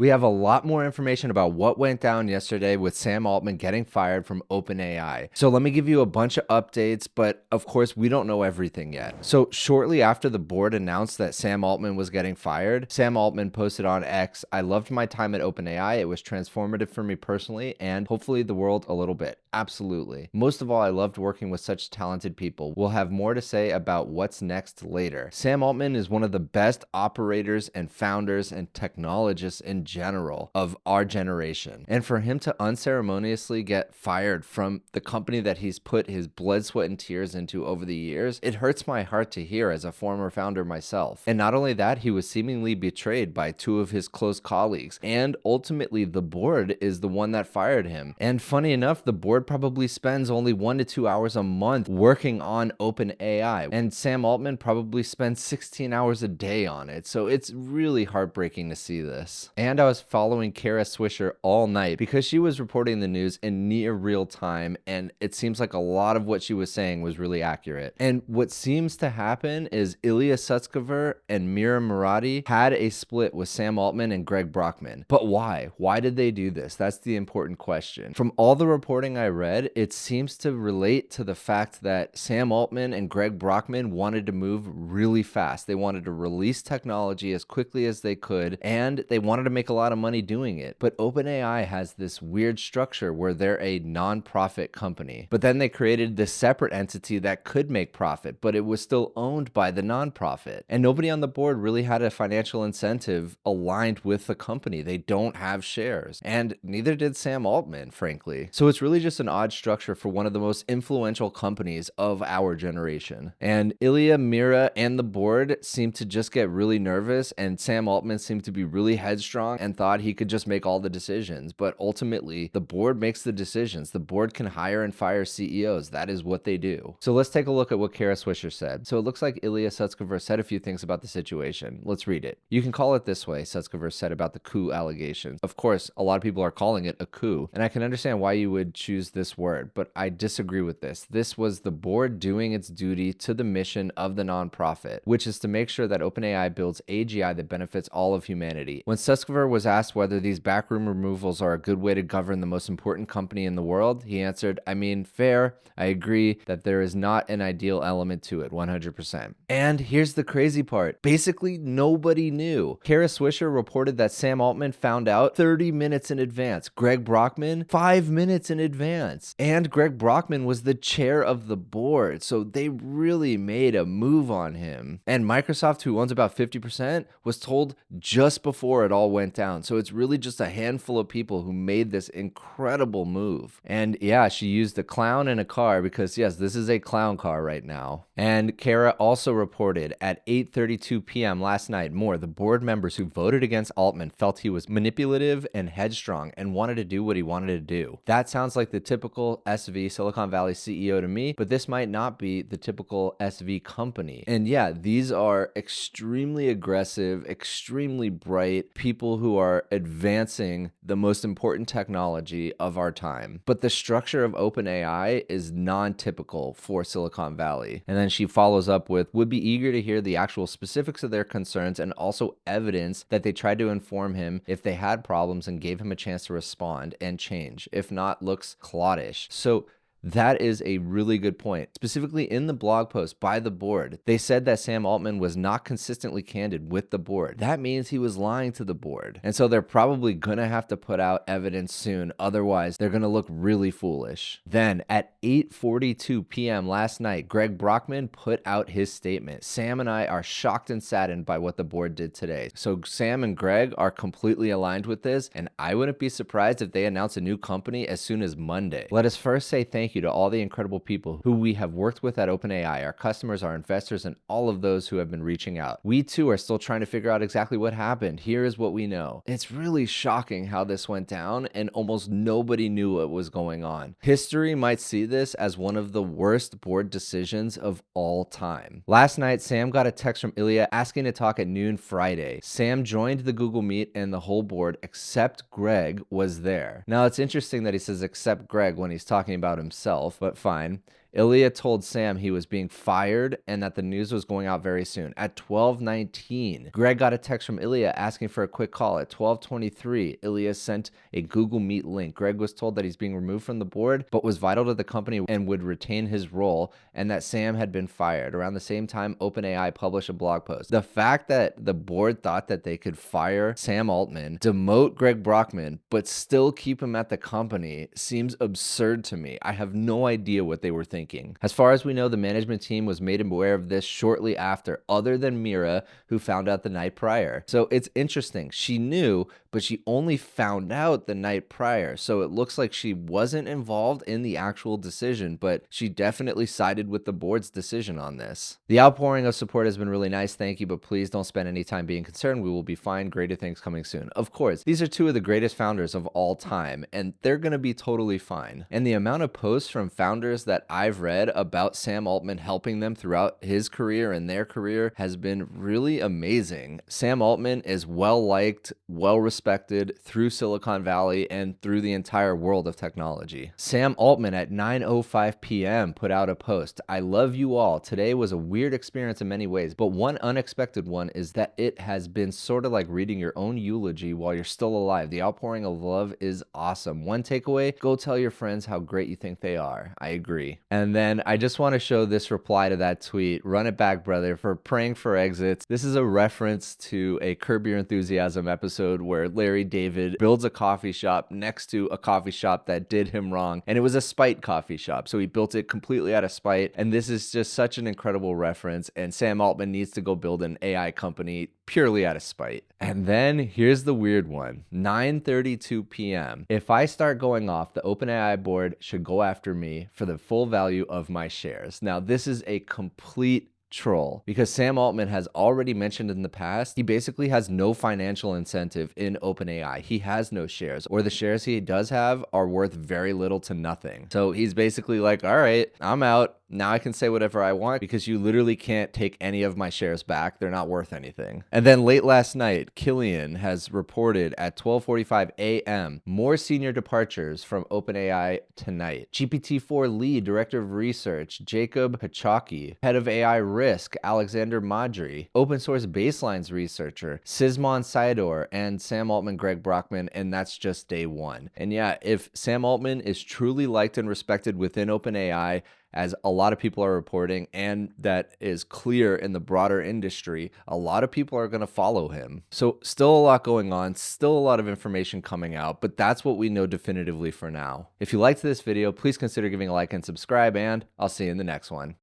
We have a lot more information about what went down yesterday with Sam Altman getting fired from OpenAI. So let me give you a bunch of updates, but of course we don't know everything yet. So shortly after the board announced that Sam Altman was getting fired, Sam Altman posted on X, "I loved my time at OpenAI. It was transformative for me personally and hopefully the world a little bit. Absolutely. Most of all, I loved working with such talented people. We'll have more to say about what's next later." Sam Altman is one of the best operators and founders and technologists in general of our generation. And for him to unceremoniously get fired from the company that he's put his blood, sweat, and tears into over the years, it hurts my heart to hear as a former founder myself. And not only that, he was seemingly betrayed by two of his close colleagues. And ultimately, the board is the one that fired him. And funny enough, the board probably spends only 1 to 2 hours a month working on OpenAI. And Sam Altman probably spends 16 hours a day on it. So it's really heartbreaking to see this. And I was following Kara Swisher all night because she was reporting the news in near real time, and it seems like a lot of what she was saying was really accurate. And what seems to happen is Ilya Sutskever and Mira Murati had a split with Sam Altman and Greg Brockman. But why? Why did they do this? That's the important question. From all the reporting I read, it seems to relate to the fact that Sam Altman and Greg Brockman wanted to move really fast. They wanted to release technology as quickly as they could, and they wanted to make a lot of money doing it. But OpenAI has this weird structure where they're a non-profit company. But then they created this separate entity that could make profit, but it was still owned by the non-profit. And nobody on the board really had a financial incentive aligned with the company. They don't have shares. And neither did Sam Altman, frankly. So it's really just an odd structure for one of the most influential companies of our generation. And Ilya, Mira, and the board seemed to just get really nervous, and Sam Altman seemed to be really headstrong and thought he could just make all the decisions. But ultimately, the board makes the decisions. The board can hire and fire CEOs. That is what they do. So let's take a look at what Kara Swisher said. So it looks like Ilya Sutskever said a few things about the situation. Let's read it. "You can call it this way," Sutskever said about the coup allegations. Of course, a lot of people are calling it a coup, and I can understand why you would choose this word, but I disagree with this. This was the board doing its duty to the mission of the nonprofit, which is to make sure that OpenAI builds AGI that benefits all of humanity. When Sutskever was asked whether these backroom removals are a good way to govern the most important company in the world, he answered, "I mean, fair. I agree that there is not an ideal element to it, 100%. And here's the crazy part. Basically, nobody knew. Kara Swisher reported that Sam Altman found out 30 minutes in advance. Greg Brockman, 5 minutes in advance. And Greg Brockman was the chair of the board, so they really made a move on him. And Microsoft, who owns about 50%, was told just before it all went down. So it's really just a handful of people who made this incredible move. And yeah, she used a clown in a car because yes, this is a clown car right now. And Kara also reported at 8:32 p.m. last night, the board members who voted against Altman felt he was manipulative and headstrong and wanted to do what he wanted to do. That sounds like the typical SV, Silicon Valley CEO to me, but this might not be the typical SV company. And yeah, these are extremely aggressive, extremely bright people who are advancing the most important technology of our time. But the structure of OpenAI is non-typical for Silicon Valley. And then she follows up with, would be eager to hear the actual specifics of their concerns and also evidence that they tried to inform him if they had problems and gave him a chance to respond and change. If not, looks cloddish. So that is a really good point. Specifically in the blog post by the board, they said that Sam Altman was not consistently candid with the board. That means he was lying to the board. And so they're probably gonna have to put out evidence soon. Otherwise, they're gonna look really foolish. Then at 8:42 p.m. last night, Greg Brockman put out his statement. Sam and I are shocked and saddened by what the board did today. So Sam and Greg are completely aligned with this, and I wouldn't be surprised if they announce a new company as soon as Monday. Let us first say thank you to all the incredible people who we have worked with at OpenAI, our customers, our investors, and all of those who have been reaching out. We too are still trying to figure out exactly what happened. Here is what we know. It's really shocking how this went down, and almost nobody knew what was going on. History might see this as one of the worst board decisions of all time. Last night, Sam got a text from Ilya asking to talk at noon Friday. Sam joined the Google Meet, and the whole board, except Greg, was there. Now, it's interesting that he says except Greg when he's talking about himself, but fine. Ilya told Sam he was being fired and that the news was going out very soon. At 12:19, Greg got a text from Ilya asking for a quick call. At 12:23, Ilya sent a Google Meet link. Greg was told that he's being removed from the board, but was vital to the company and would retain his role, and that Sam had been fired. Around the same time, OpenAI published a blog post. The fact that the board thought that they could fire Sam Altman, demote Greg Brockman, but still keep him at the company seems absurd to me. I have no idea what they were thinking. As far as we know, the management team was made aware of this shortly after, other than Mira, who found out the night prior. So it's interesting. She knew, but she only found out the night prior. So it looks like she wasn't involved in the actual decision, but she definitely sided with the board's decision on this. The outpouring of support has been really nice. Thank you, but please don't spend any time being concerned. We will be fine. Greater things coming soon. Of course, these are two of the greatest founders of all time, and they're going to be totally fine. And the amount of posts from founders that I've read about Sam Altman helping them throughout his career and their career has been really amazing. Sam Altman is well liked, well respected through Silicon Valley and through the entire world of technology. Sam Altman at 9:05 p.m. put out a post. I love you all. Today was a weird experience in many ways, but one unexpected one is that it has been sort of like reading your own eulogy while you're still alive. The outpouring of love is awesome. One takeaway, go tell your friends how great you think they are. I agree. And then I just want to show this reply to that tweet. Run it back, brother, for praying for exits. This is a reference to a Curb Your Enthusiasm episode where Larry David builds a coffee shop next to a coffee shop that did him wrong. And it was a spite coffee shop. So he built it completely out of spite. And this is just such an incredible reference. And Sam Altman needs to go build an AI company purely out of spite. And then here's the weird one. 9:32 p.m. If I start going off, the OpenAI board should go after me for the full value of my shares. Now, this is a complete troll because Sam Altman has already mentioned in the past he basically has no financial incentive in OpenAI. He has no shares, or the shares he does have are worth very little to nothing. So he's basically like, all right, I'm out. Now I can say whatever I want because you literally can't take any of my shares back. They're not worth anything. And then late last night, Killian has reported at 12:45 a.m. more senior departures from OpenAI tonight. GPT-4 lead director of research, Jacob Hachaki, head of AI risk, Alexander Madri, open source baselines researcher, Sismon Saidor, and Sam Altman, Greg Brockman, and that's just day one. And yeah, if Sam Altman is truly liked and respected within OpenAI, as a lot of people are reporting, and that is clear in the broader industry, a lot of people are going to follow him. So still a lot going on, still a lot of information coming out, but that's what we know definitively for now. If you liked this video, please consider giving a like and subscribe, and I'll see you in the next one.